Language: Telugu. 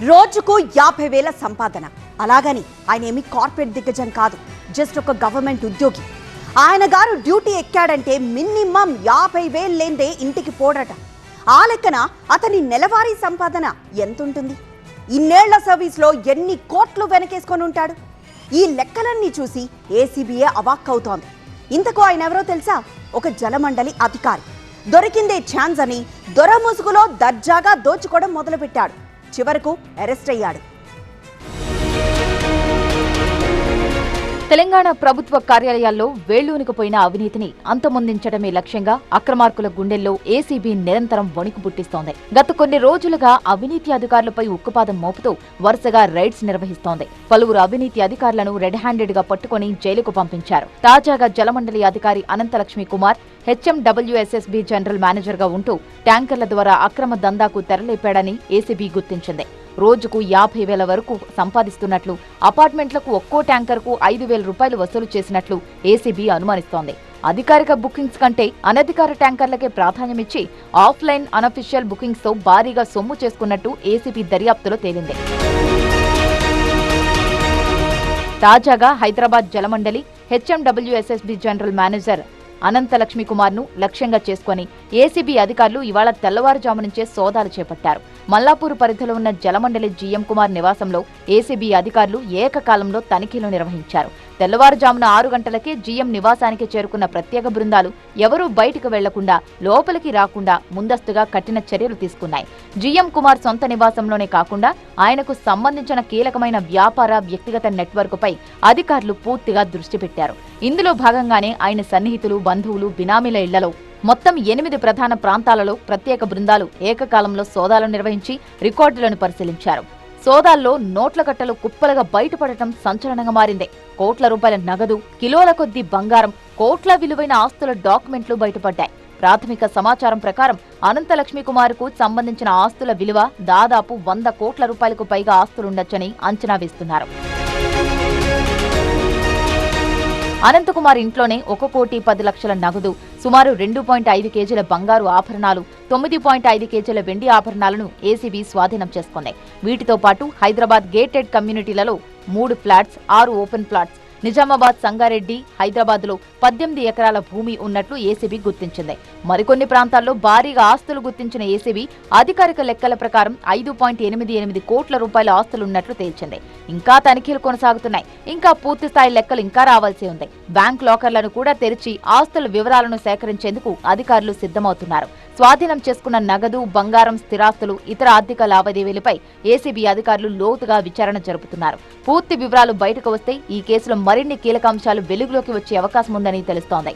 రోజుకు 50,000 సంపాదన. అలాగని ఆయన ఏమి కార్పొరేట్ దిగ్గజం కాదు, జస్ట్ ఒక గవర్నమెంట్ ఉద్యోగి. ఆయన గారు డ్యూటీ ఎక్కాడంటే మినిమం 50,000 లేందే ఇంటికి పోడట. ఆ లెక్కన అతని నెలవారీ సంపాదన ఎంతుంటుంది? ఇన్నేళ్ల సర్వీస్లో ఎన్ని కోట్లు వెనకేసుకొని ఉంటాడు? ఈ లెక్కలన్నీ చూసి ఏసీబీఏ అవాక్కవుతోంది. ఇంతకు ఆయన ఎవరో తెలుసా? ఒక జలమండలి అధికారి. దొరికిందే ఛాన్స్ అని దొర ముసుగులో దర్జాగా దోచుకోవడం మొదలుపెట్టాడు. చివరకు అరెస్ట్ అయ్యాడు. తెలంగాణ ప్రభుత్వ కార్యాలయాల్లో వేళ్లూనికిపోయిన అవినీతిని అంతమొందించడమే లక్ష్యంగా అక్రమార్కుల గుండెల్లో ఏసీబీ నిరంతరం వణుకు పుట్టిస్తోంది. గత కొన్ని రోజులుగా అవినీతి అధికారులపై ఉక్కుపాదం మోపుతూ వరుసగా రైడ్స్ నిర్వహిస్తోంది. పలువురు అవినీతి అధికారులను రెడ్ హ్యాండెడ్ గా పట్టుకుని జైలుకు పంపించారు. తాజాగా జలమండలి అధికారి అనంతలక్ష్మి కుమార్ హెచ్ఎండబ్ల్యూఎస్ఎస్బీ జనరల్ మేనేజర్ గా ఉంటూ ట్యాంకర్ల ద్వారా అక్రమ దందాకు తెరలేపాడని ఏసీబీ గుర్తించింది. రోజుకు 50,000 వరకు సంపాదిస్తున్నట్లు, అపార్ట్మెంట్లకు ఒక్కో ట్యాంకర్కు 5,000 రూపాయలు వసూలు చేసినట్లు ఏసీబీ అనుమానిస్తోంది. అధికారిక బుకింగ్స్ కంటే అనధికార ట్యాంకర్లకే ప్రాధాన్యమిచ్చి ఆఫ్లైన్ అనఫిషియల్ బుకింగ్స్ తో భారీగా సొమ్ము చేసుకున్నట్టు ఏసీబీ దర్యాప్తులో తేలింది. తాజాగా హైదరాబాద్ జలమండలి హెచ్ఎండబ్ల్యూఎస్ఎస్బీ జనరల్ మేనేజర్ అనంతలక్ష్మి కుమార్ ను లక్ష్యంగా చేసుకుని ఏసీబీ అధికారులు ఇవాళ తెల్లవారుజాము నుంచే సోదాలు చేపట్టారు. మల్లాపూర్ పరిధిలో ఉన్న జలమండలి జీఎం కుమార్ నివాసంలో ఏసీబీ అధికారులు ఏకకాలంలో తనిఖీలు నిర్వహించారు. తెల్లవారుజామున 6 గంటలకే జీఎం నివాసానికి చేరుకున్న ప్రత్యేక బృందాలు ఎవరూ బయటకు వెళ్లకుండా, లోపలికి రాకుండా ముందస్తుగా కఠిన చర్యలు తీసుకున్నాయి. జీఎం కుమార్ సొంత నివాసంలోనే కాకుండా ఆయనకు సంబంధించిన కీలకమైన వ్యాపార, వ్యక్తిగత నెట్వర్క్ పై అధికారులు పూర్తిగా దృష్టి పెట్టారు. ఇందులో భాగంగానే ఆయన సన్నిహితులు, బంధువులు, బినామీల ఇళ్లలో మొత్తం 8 ప్రధాన ప్రాంతాలలో ప్రత్యేక బృందాలు ఏకకాలంలో సోదాలు నిర్వహించి రికార్డులను పరిశీలించారు. సోదాల్లో నోట్ల కట్టలు కుప్పలుగా బయటపడటం సంచలనంగా మారింది. కోట్ల రూపాయల నగదు, కిలోల కొద్దీ బంగారం, కోట్ల విలువైన ఆస్తుల డాక్యుమెంట్లు బయటపడ్డాయి. ప్రాథమిక సమాచారం ప్రకారం అనంతలక్ష్మి కుమార్కు సంబంధించిన ఆస్తుల విలువ దాదాపు 100 కోట్ల రూపాయలకు పైగా ఆస్తులుండొచ్చని అంచనా వేస్తున్నారు. అనంతకుమార్ ఇంట్లోనే 1,10,00,000 నగదు, సుమారు 2.5 కేజీల బంగారు ఆభరణాలు, 9.5 కేజీల వెండి ఆభరణాలను ఏసీబీ స్వాధీనం చేసుకుంది. వీటితో పాటు హైదరాబాద్ గేటెడ్ కమ్యూనిటీలలో 3 flats, 6 open plots, Nizamabad, Sangareddy, Hyderabad లో 18 ఎకరాల భూమి ఉన్నట్లు ఏసీబీ గుర్తించింది. మరికొన్ని ప్రాంతాల్లో భారీగా ఆస్తులు గుర్తించిన ఏసీబీ అధికారిక లెక్కల ప్రకారం 5.88 కోట్ల రూపాయల ఆస్తులున్నట్లు తేల్చింది. ఇంకా తనిఖీలు కొనసాగుతున్నాయి. ఇంకా పూర్తిస్థాయి లెక్కలు ఇంకా రావాల్సి ఉంది. బ్యాంక్ లాకర్లను కూడా తెరిచి ఆస్తుల వివరాలను సేకరించేందుకు అధికారులు సిద్ధమవుతున్నారు. స్వాధీనం చేసుకున్న నగదు, బంగారం, స్థిరాస్తులు, ఇతర ఆర్థిక లావాదేవీలపై ఏసీబీ అధికారులు లోతుగా విచారణ జరుపుతున్నారు. పూర్తి వివరాలు బయటకు వస్తే ఈ కేసులో మరిన్ని కీలక అంశాలు వెలుగులోకి వచ్చే అవకాశం ఉందని తెలుస్తోంది.